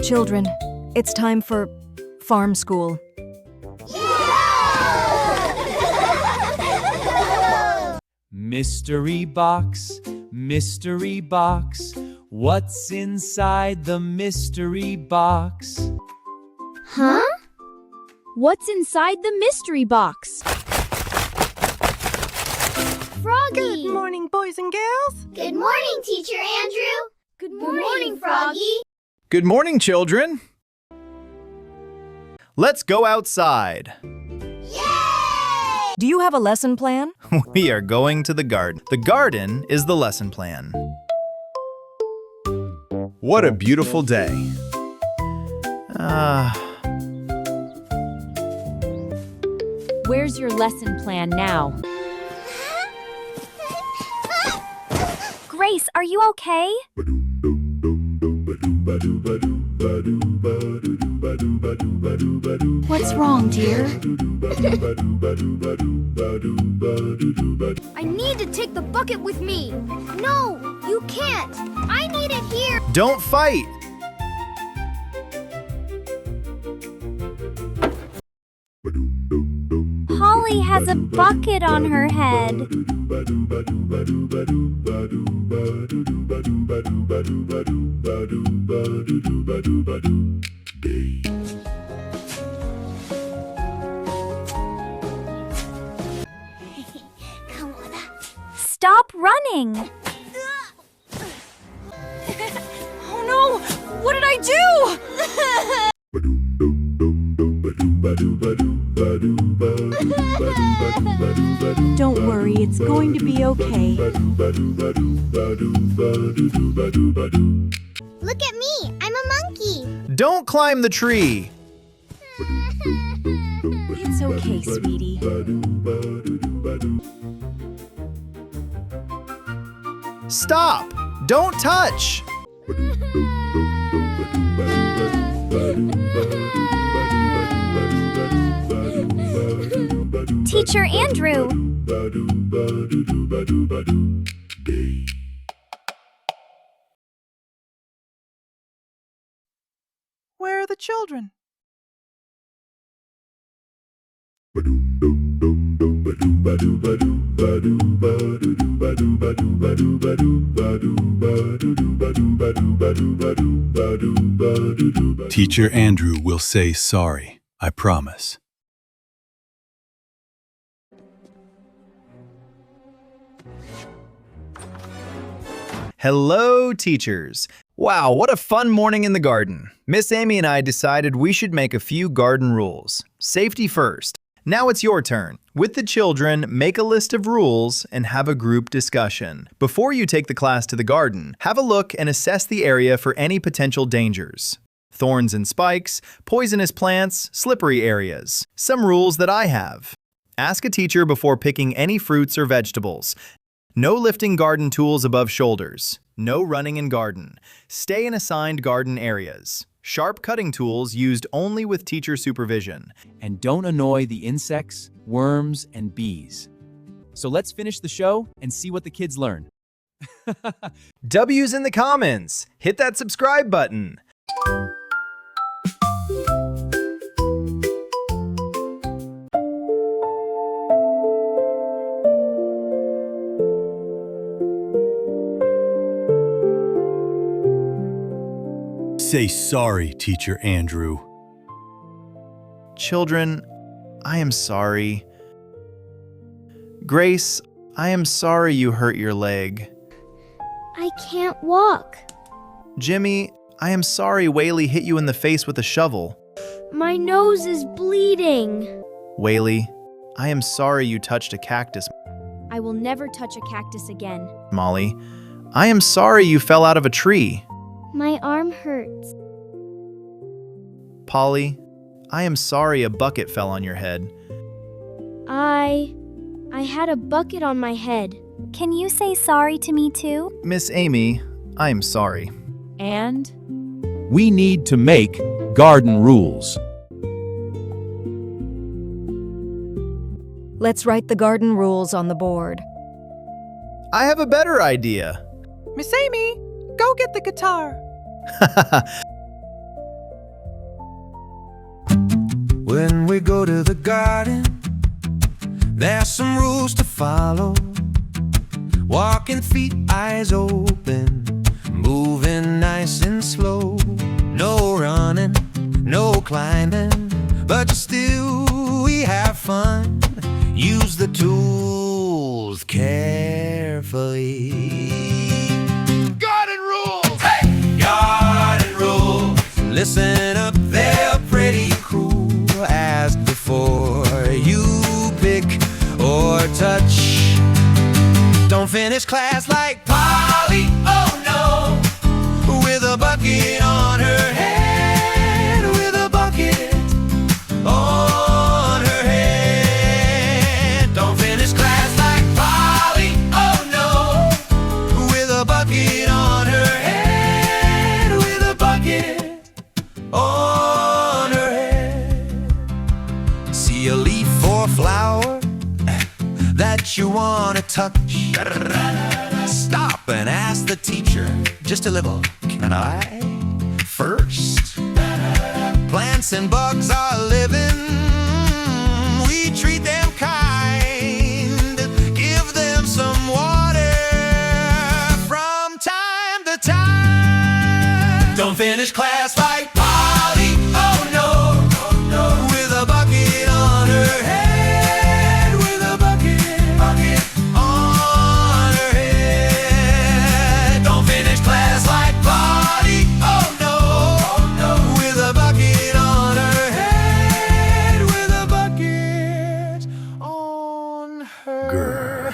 Children, it's time for farm school. Mystery box, what's inside the mystery box? Huh? What's inside the mystery box? Froggy! Good morning, boys and girls. Good morning, Teacher Andrew. Good morning, Froggy. Good morning, children. Let's go outside. Yay! Do you have a lesson plan? We are going to the garden. The garden is the lesson plan. What a beautiful day. Where's your lesson plan now? Grace, are you okay? What's wrong, dear? I need to take the bucket with me. No, you can't. I need it here. Don't fight. Holly has a bucket on her head. Stop running! Oh no! What did I do? Don't worry, it's going to be okay. Look at me. I'm a monkey. Don't climb the tree. It's okay, sweetie. Stop! Don't touch! Teacher Andrew! Where are the children? Teacher Andrew will say sorry, I promise. Hello, teachers. Wow, what a fun morning in the garden. Miss Amy and I decided we should make a few garden rules. Safety first. Now it's your turn. With the children, make a list of rules and have a group discussion. Before you take the class to the garden, have a look and assess the area for any potential dangers. Thorns and spikes, poisonous plants, slippery areas. Some rules that I have. Ask a teacher before picking any fruits or vegetables. No lifting garden tools above shoulders. No running in garden. Stay in assigned garden areas. Sharp cutting tools used only with teacher supervision. And don't annoy the insects, worms, and bees. So let's finish the show and see what the kids learn. W's in the comments. Hit that subscribe button. Say sorry, Teacher Andrew. Children, I am sorry. Grace, I am sorry you hurt your leg. I can't walk. Jimmy, I am sorry Whaley hit you in the face with a shovel. My nose is bleeding. Whaley, I am sorry you touched a cactus. I will never touch a cactus again. Molly, I am sorry you fell out of a tree. My arm hurts. Polly, I am sorry a bucket fell on your head. I had a bucket on my head. Can you say sorry to me too? Miss Amy, I am sorry. And? We need to make garden rules. Let's write the garden rules on the board. I have a better idea. Miss Amy, go get the guitar. When we go to the garden, there's some rules to follow. Walking feet, eyes open, moving nice and slow. No running, no climbing, but still we have fun. Use the tools carefully. Garden rules! Hey! Garden rules! Listen up, they're pretty cool. Ask before you pick or touch. Don't finish class like Polly, oh no, with a bucket on her head, with a bucket on her head. Don't finish class like Polly, oh no, with a bucket on her head, with a bucket on her head. See a leaf or flower that you wanna touch, stop and ask the teacher just a little, can I first? Plants and bugs are living, we treat them kind, give them some water from time to time. Don't finish class like Polly, oh no, with a bucket on her head. Grr.